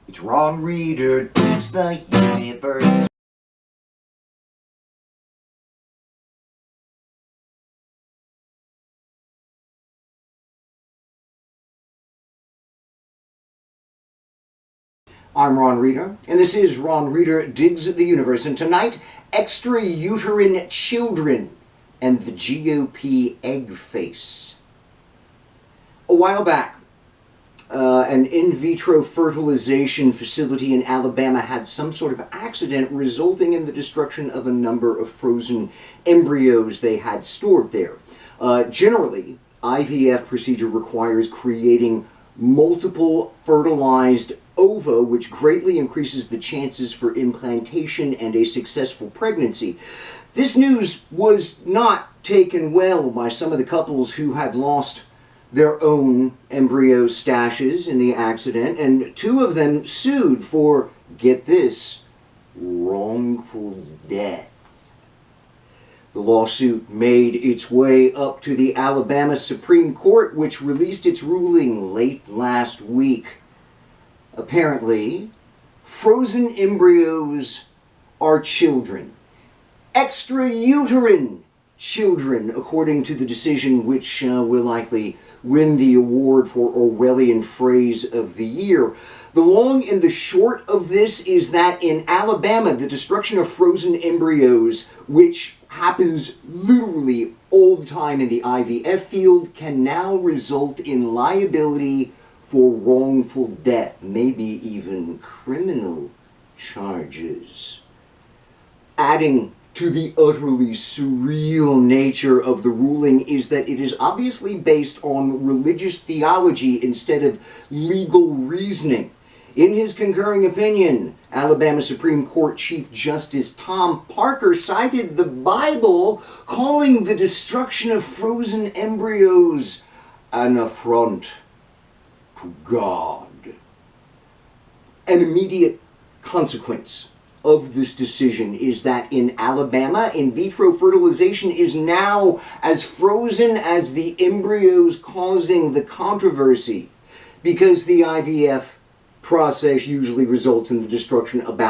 It's Ron Reader digs the universe. I'm Ron Reader, and this is Ron Reader Digs the Universe, and tonight, extrauterine children and the GOP egg face. A while back, an in vitro fertilization facility in Alabama had some sort of accident resulting in the destruction of a number of frozen embryos they had stored there. Generally, IVF procedure requires creating multiple fertilized ova, which greatly increases the chances for implantation and a successful pregnancy. This news was not taken well by some of the couples who had lost their own embryo stashes in the accident, and two of them sued for, get this, wrongful death. The lawsuit made its way up to the Alabama Supreme Court, which released its ruling late last week. Apparently, frozen embryos are children. Extrauterine children, according to the decision, which will likely win the award for Orwellian phrase of the year. The long and the short of this is that in Alabama, the destruction of frozen embryos, which happens literally all the time in the IVF field, can now result in liability for wrongful death, maybe even criminal charges. Adding to the utterly surreal nature of the ruling is that it is obviously based on religious theology instead of legal reasoning. In his concurring opinion, Alabama Supreme Court Chief Justice Tom Parker cited the Bible, calling the destruction of frozen embryos an affront to God. An immediate consequence of this decision is that in Alabama, in vitro fertilization is now as frozen as the embryos causing the controversy, because the IVF process usually results in the destruction of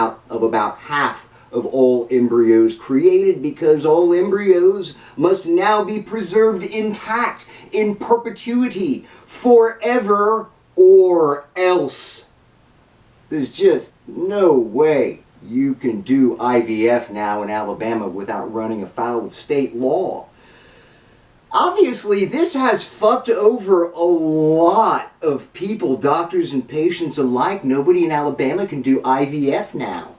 about half of all embryos created, because all embryos must now be preserved intact in perpetuity forever or else. There's just no way you can do IVF now in Alabama without running afoul of state law. Obviously, this has fucked over a lot of people, doctors and patients alike. Nobody in Alabama can do IVF now.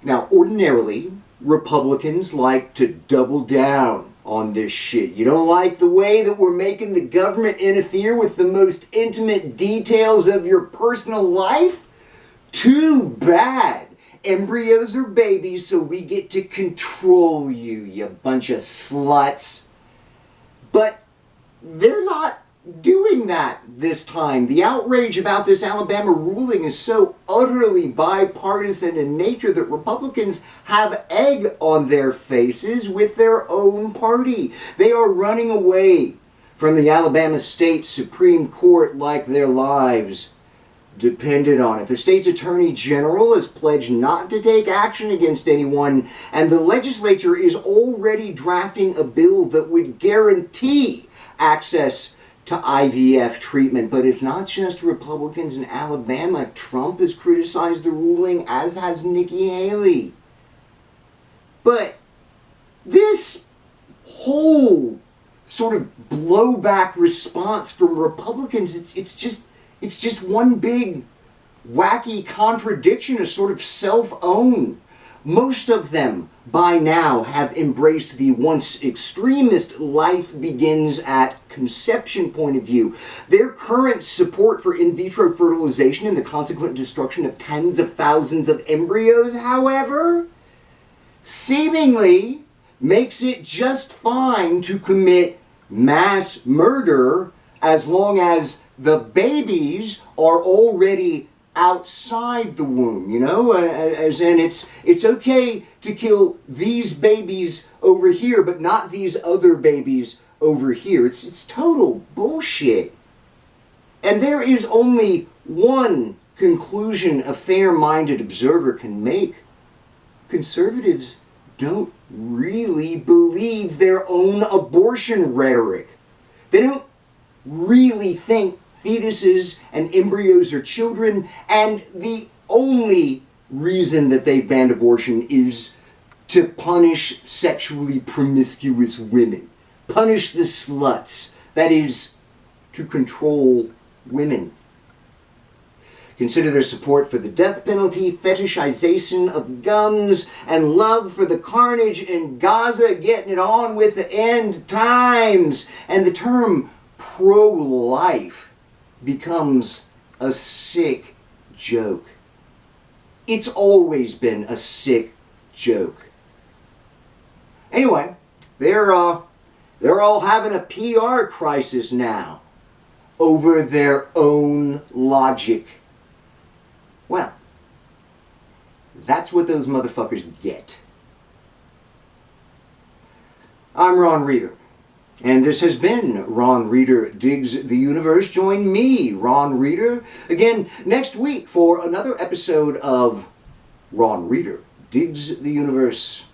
Now, ordinarily, Republicans like to double down on this shit. You don't like the way that we're making the government interfere with the most intimate details of your personal life? Too bad. Embryos are babies, so we get to control you, you bunch of sluts. But they're not doing that this time. The outrage about this Alabama ruling is so utterly bipartisan in nature that Republicans have egg on their faces with their own party. They are running away from the Alabama State Supreme Court like their lives depended on it. The state's attorney general has pledged not to take action against anyone, and the legislature is already drafting a bill that would guarantee access to IVF treatment. But it's not just Republicans in Alabama. Trump has criticized the ruling, as has Nikki Haley. But this whole sort of blowback response from Republicans, it's just one big wacky contradiction, a sort of self-own. Most of them by now have embraced the once extremist life begins at conception point of view. Their current support for in vitro fertilization and the consequent destruction of tens of thousands of embryos, however, seemingly makes it just fine to commit mass murder as long as the babies are already outside the womb, you know, as in it's okay to kill these babies over here, but not these other babies over here. It's total bullshit. And there is only one conclusion a fair-minded observer can make. Conservatives don't really believe their own abortion rhetoric. They don't really think fetuses and embryos are children, and the only reason that they've banned abortion is to punish sexually promiscuous women. Punish the sluts. That is, to control women. Consider their support for the death penalty, fetishization of guns, and love for the carnage in Gaza, getting it on with the end times. And the term pro-life becomes a sick joke. It's always been a sick joke. Anyway, they're all having a PR crisis now over their own logic. Well, that's what those motherfuckers get. I'm Ron Reeder, and this has been Ron Reeder Digs the Universe. Join me, Ron Reeder, again next week for another episode of Ron Reeder Digs the Universe.